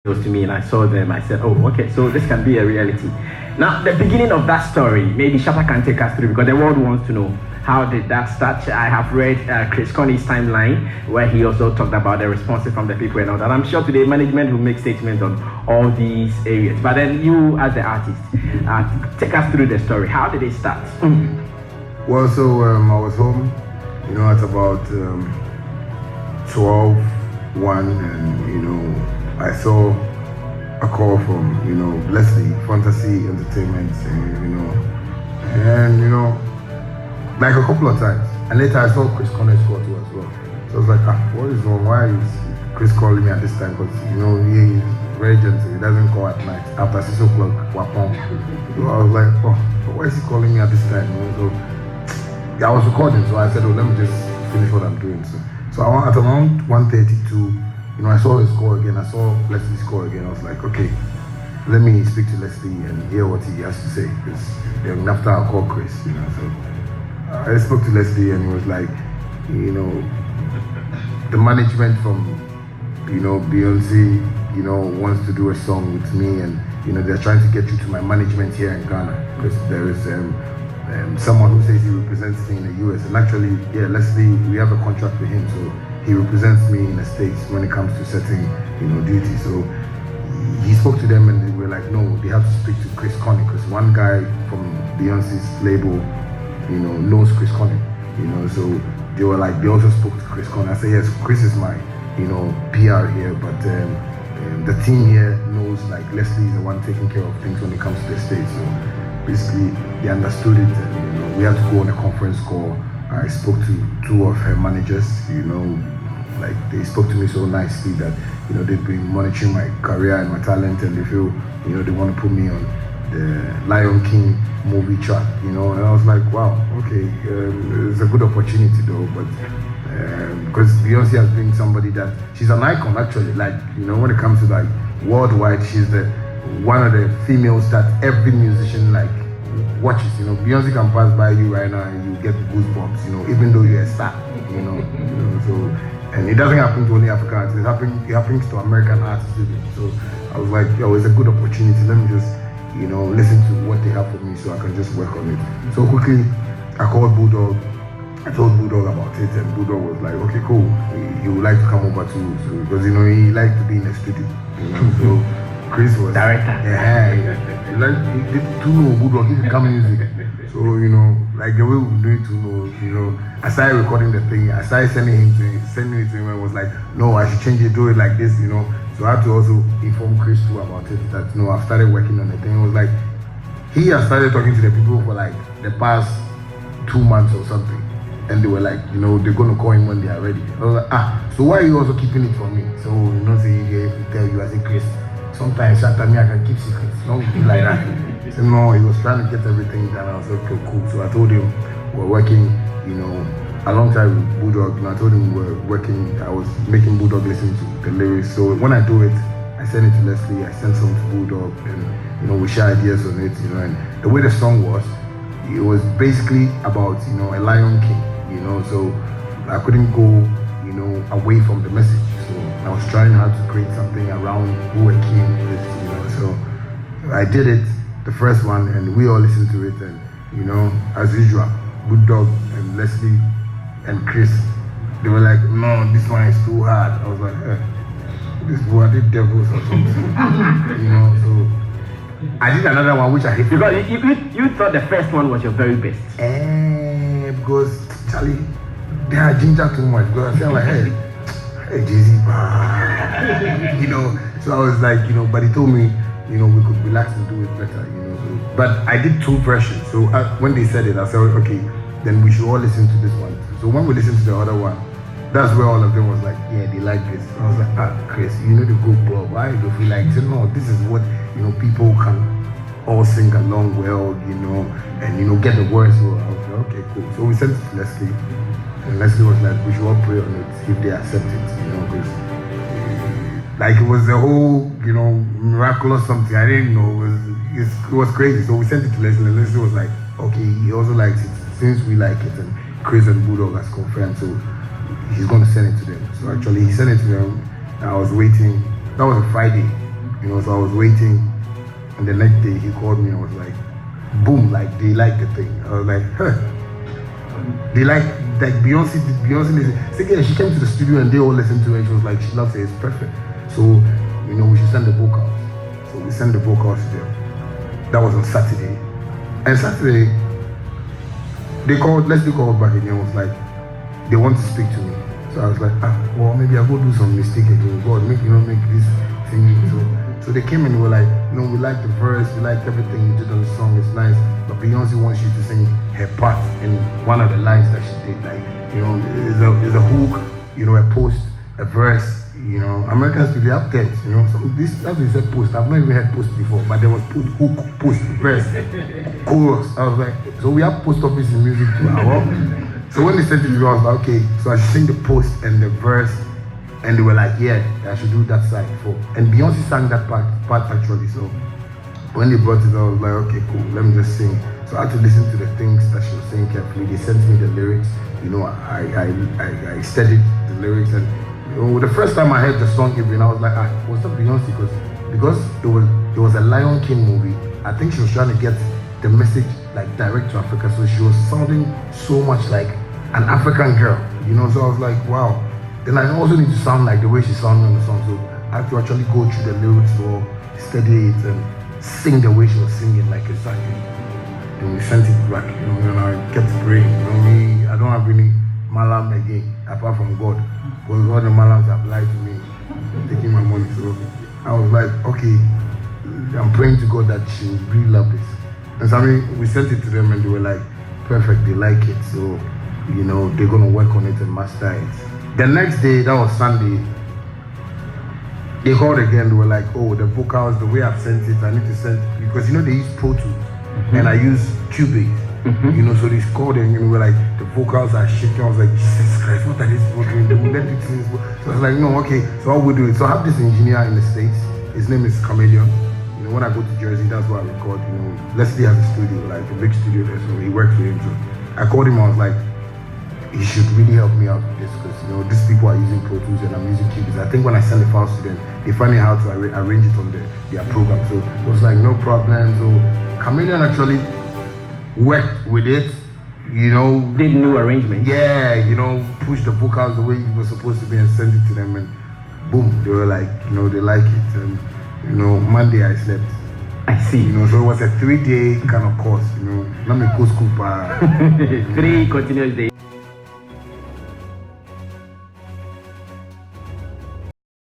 to me and I saw them, I said, oh, okay, so this can be a reality. Now, the beginning of that story, maybe Shatta can take us through because the world wants to know how did that start. I have read Chris Connie's timeline where he also talked about the responses from the people and all that. I'm sure today management will make statements on all these areas. But then you, as the artist, take us through the story. How did it start? Well, so I was home, at about 12, 1, and, I saw a call from, Leslie, Fantasy Entertainment, and, like a couple of times. And later I saw Chris Connie's call too as well. So I was like, what is wrong? Why is Chris calling me at this time? Because, he's very gentle. He doesn't call at night. After 6 o'clock, wapong. So I was like, why is he calling me at this time? So I was recording, so I said, let me just finish what I'm doing. So at around 1:32, I saw his call again. I saw Leslie's call again. I was like, okay, let me speak to Leslie and hear what he has to say. Because after I'll call Chris, So I spoke to Leslie and he was like, the management from, Beyonce, wants to do a song with me, and they're trying to get you to my management here in Ghana because there is someone who says he represents me in the US. And actually, Leslie, we have a contract with him, so he represents me in the States when it comes to setting, duty. So he spoke to them and they were like, no, they have to speak to Chris Connie because one guy from Beyonce's label, knows Chris Connie, so they were like, they also spoke to Chris Connie. I said, yes, Chris is my, PR here, but the team here knows like Leslie is the one taking care of things when it comes to the States. So basically they understood it, and we had to go on a conference call. I spoke to 2 of her managers, like they spoke to me so nicely that, they've been monitoring my career and my talent, and they feel, they want to put me on the Lion King movie track, and I was like, wow, okay, it's a good opportunity though, but because Beyonce has been somebody that, she's an icon actually, like, when it comes to like worldwide, she's one of the females that every musician like watches, Beyonce can pass by you right now and you get goosebumps, even though you're a star, so, and it doesn't happen to only African artists, it happens to American artists too. So I was like, it's a good opportunity, let me just, listen to what they have for me so I can just work on it. So quickly, I called Bulldog, I told Bulldog about it, and Bulldog was like, okay, cool, he would like to come over too, so, because, he liked to be in the studio, so Chris was director. He did to know Bulldog, he could come music. So, like the way we do it to know, I started recording the thing, I started sending it to him and was like, no, I should change it, do it like this, So I had to also inform Chris too about it, that, I've started working on the thing. It was like, he has started talking to the people for like the past 2 months or something. And they were like, they're going to call him when they are ready. I was like, so why are you also keeping it from me? So, say, if we tell you, I say, Chris, sometimes Shatta, I can keep secrets. Don't be like that. So no, he was trying to get everything done. I was like, okay, cool. So I told him we're working, alongside with Bulldog. I told him we're working. I was making Bulldog listen to the lyrics. So when I do it, I send it to Leslie. I send some to Bulldog, and we share ideas on it. And the way the song was, it was basically about a Lion King. So I couldn't go, away from the message. So I was trying hard to create something around who a king is. So I did it. The first one, and we all listened to it, and as usual, Bulldog and Leslie and Chris, they were like, no, this one is too hard. I was like, this boy did devils or something, So I did another one which I hate. Because you thought the first one was your very best. Because Charlie, they had ginger too much. Because I said like, hey Jay-Z, So I was like, but he told me, we could relax and do it better, So, but I did 2 versions. So when they said it, I said, okay, then we should all listen to this one. So when we listened to the other one, that's where all of them was like, yeah, they like this. I was like, Chris, you know the go, bro. Why do you feel like? So no, this is what people can all sing along well, and get the words well. I was like, okay, cool. So we sent it to Leslie, and Leslie was like, we should all pray on it if they accept it, because. Like it was a whole, miraculous something. I didn't know. It was crazy. So we sent it to Leslie, and Leslie was like, okay, he also likes it. Since we like it, and Chris and Bulldog has confirmed, so he's going to send it to them. So actually, he sent it to them. I was waiting. That was a Friday. You know, so I was waiting, and the next day he called me and was like, boom, like they like the thing. I was like, huh. They like Beyonce listen. So yeah, she came to the studio and they all listened to it and she was like, she loves it, it's perfect. So, you know, we should send the vocals. So we sent the vocals to them. That was on Saturday. And Saturday, they called, Leslie called back again, was like, they want to speak to me. So I was like, well, maybe I'll go do some mistake again. God, make this thing. So they came and were like, no, we like the verse, we like everything you did on the song, it's nice. But Beyonce wants you to sing her part in one of the lines that she did. Like, you know, there's a hook, you know, a post, a verse. You know, Americans do the up tense, you know. So this, that's what you said post. I've not even heard post before, but there was hook, post, verse, chorus. I was like, so we have post office in music too. So when they sent it to me, I was like, okay, so I should sing the post and the verse, and they were like, yeah, I should do that side for. And Beyonce sang that part actually. So when they brought it, I was like, okay, cool, let me just sing. So I had to listen to the things that she was saying carefully. They sent me the lyrics. You know, I studied the lyrics and. The first time I heard the song even, I was like, was that Beyonce? Because it was a Lion King movie. I think she was trying to get the message like direct to Africa, so she was sounding so much like an African girl, you know. So I was like, wow. Then I also need to sound like the way she sounded on the song, so I had to actually go through the lyrics or study it and sing the way she was singing, like exactly. Then we sent it back, you know, and I kept praying. You know me, I don't have any malam again apart from God. Because all the malams have lied to me, taking my money. So I was like, okay, I'm praying to God that she will really love this. And so I mean, we sent it to them and they were like, perfect, they like it. So, you know, they're going to work on it and master it. The next day, that was Sunday, they called again, they were like, oh, the vocals, the way I've sent it, I need to send, because you know, they use Pro Tools and I use Cubase. You know, so they called and we were like, the vocals are shaking. I was like, Jesus Christ, what are these people doing? They will let it sing. So I was like, no, okay, so how we do it? So I have this engineer in the States. His name is Chameleon. You know, when I go to Jersey, that's where I record. You know, Leslie has a studio, like a big studio there, so he works with him. So I called him, I was like, he should really help me out with this because, you know, these people are using Pro Tools and I'm using Cubase. I think when I send the files to them, they find out how to arrange it on their program. So it was like, no problem. So Chameleon actually worked with it, you know. Did new arrangement. Yeah, you know, push the vocals the way it was supposed to be and send it to them and boom, they were like, you know, they like it. And, you know, Monday I slept. I see. You know, so it was a 3-day kind of course, you know. Not me go school for 3 continuous days.